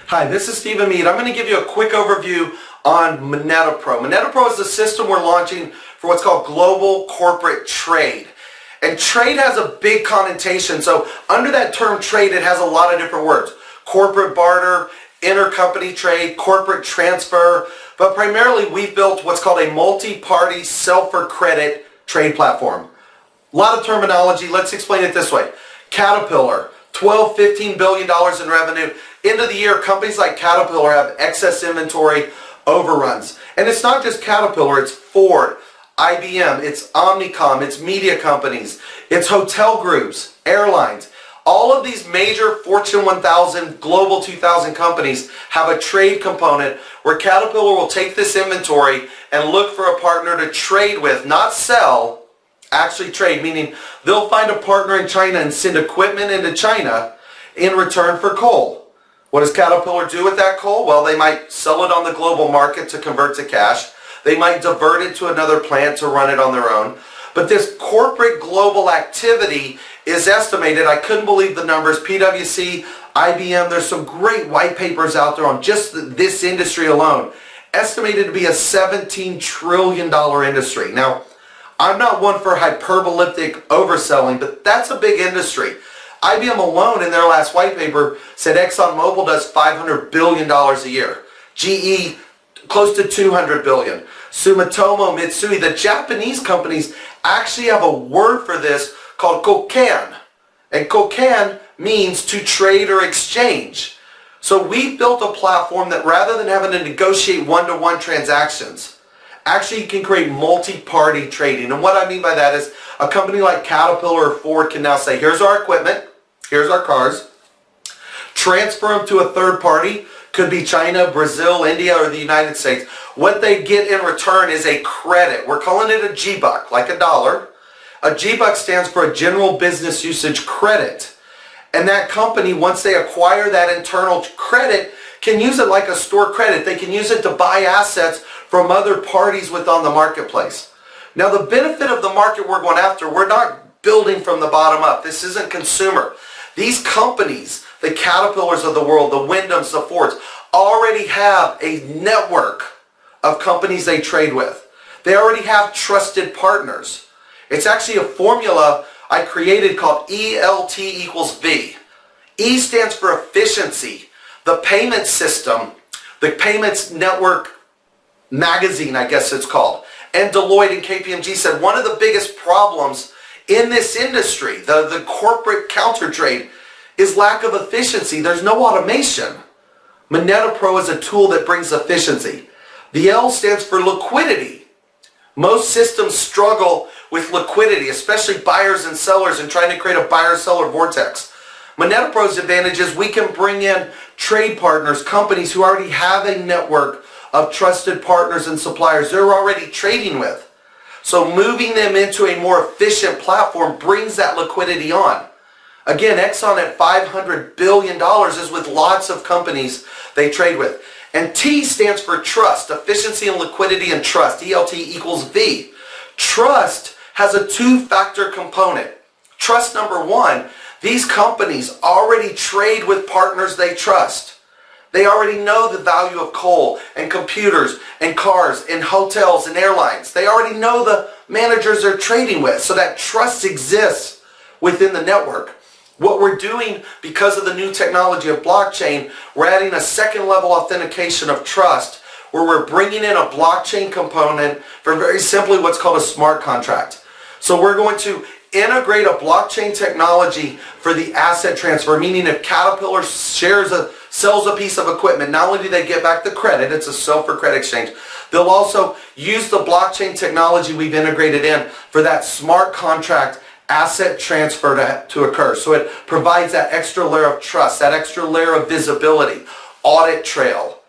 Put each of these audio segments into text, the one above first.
Hi, this is Stephen Mead. I'm going to give you a quick overview on MonetaPro. MonetaPro is the system we're launching for what's called global corporate trade. And trade has a big connotation. So under that term trade, it has a lot of different words. Corporate barter, intercompany trade, corporate transfer. But primarily we've built what's called a multi-party sell-for-credit trade platform. A lot of terminology. Let's explain it this way. Caterpillar, $12–15 billion in revenue. End of the year, companies like Caterpillar have excess inventory overruns. And it's not just Caterpillar, it's Ford, IBM, it's Omnicom, it's media companies, it's hotel groups, airlines. All of these major Fortune 1000, Global 2000 companies have a trade component where Caterpillar will take this inventory and look for a partner to trade with, not sell, actually trade, meaning they'll find a partner in China and send equipment into China in return for coal. What does Caterpillar do with that coal? Well, they might sell it on the global market to convert to cash. They might divert it to another plant to run it on their own. But this corporate global activity is estimated, I couldn't believe the numbers, PwC, IBM, there's some great white papers out there on just this industry alone, estimated to be a $17 trillion industry. Now, I'm not one for hyperbolic overselling, but that's a big industry. IBM alone in their last white paper said ExxonMobil does $500 billion a year. GE, close to $200 billion. Sumitomo, Mitsui, the Japanese companies actually have a word for this called kokan. And kokan means to trade or exchange. So we built a platform that rather than having to negotiate one-to-one transactions, actually you can create multi-party trading. And what I mean by that is a company like Caterpillar or Ford can now say, here's our equipment, here's our cars, transfer them to a third party, could be China, Brazil, India, or the United States. What they get in return is a credit. We're calling it a G-Buck, like a dollar. A G-Buck stands for a general business usage credit. And that company, once they acquire that internal credit, can use it like a store credit. They can use it to buy assets from other parties within the marketplace. Now the benefit of the market we're going after, we're not building from the bottom up. This isn't consumer. These companies, the Caterpillars of the world, the Wyndhams, the Fords, already have a network of companies they trade with. They already have trusted partners. It's actually a formula I created called ELT equals V. E stands for efficiency. The payment system, the payments network magazine, I guess it's called, and Deloitte and KPMG said one of the biggest problems in this industry, the corporate counter trade, is lack of efficiency. There's no automation. MonetaPro is a tool that brings efficiency. The L stands for liquidity. Most systems struggle with liquidity, especially buyers and sellers, and trying to create a buyer-seller vortex. MonetaPro's advantage is we can bring in trade partners, companies who already have a network of trusted partners and suppliers they're already trading with. So moving them into a more efficient platform brings that liquidity on. Again, Exxon at $500 billion is with lots of companies they trade with. And T stands for trust, efficiency and liquidity and trust. ELT equals V. Trust has a two-factor component. Trust number one, these companies already trade with partners they trust. They already know the value of coal and computers and cars and hotels and airlines. They already know the managers they're trading with, so that trust exists within the network. What we're doing because of the new technology of blockchain, we're adding a second level authentication of trust where we're bringing in a blockchain component for very simply what's called a smart contract. So we're going to integrate a blockchain technology for the asset transfer, meaning if Caterpillar sells a piece of equipment, not only do they get back the credit, it's a sell-for-credit exchange, they'll also use the blockchain technology we've integrated in for that smart contract asset transfer to occur. So it provides that extra layer of trust, that extra layer of visibility, audit trail,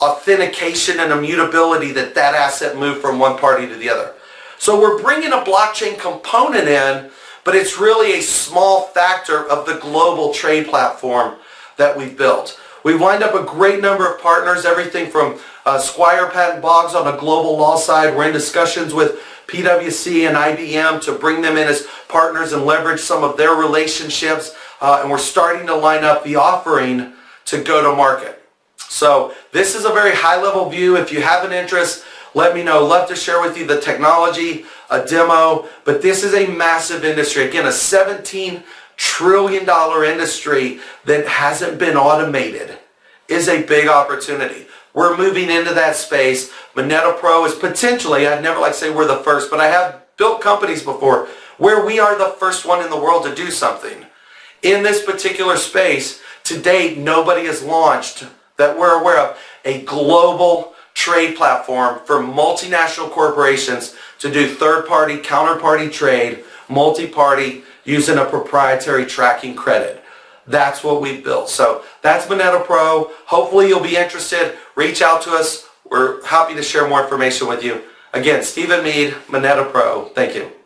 authentication and immutability that asset moved from one party to the other. So we're bringing a blockchain component in, but it's really a small factor of the global trade platform that we've built. We've lined up a great number of partners, everything from Squire Patton Boggs on a global law side. We're in discussions with PwC and IBM to bring them in as partners and leverage some of their relationships. And we're starting to line up the offering to go to market. So this is a very high-level view. If you have an interest, let me know. Love to share with you the technology, a demo, but this is a massive industry. Again, a $17 trillion industry that hasn't been automated is a big opportunity. We're moving into that space. MonetaPro is potentially, I'd never like to say we're the first, but I have built companies before where we are the first one in the world to do something. In this particular space, to date, nobody has launched, that we're aware of, a global trade platform for multinational corporations to do third-party, counterparty trade, multi-party, using a proprietary tracking credit. That's what we've built. So that's MonetaPro. Hopefully you'll be interested. Reach out to us. We're happy to share more information with you. Again, Stephen Mead, MonetaPro. Thank you.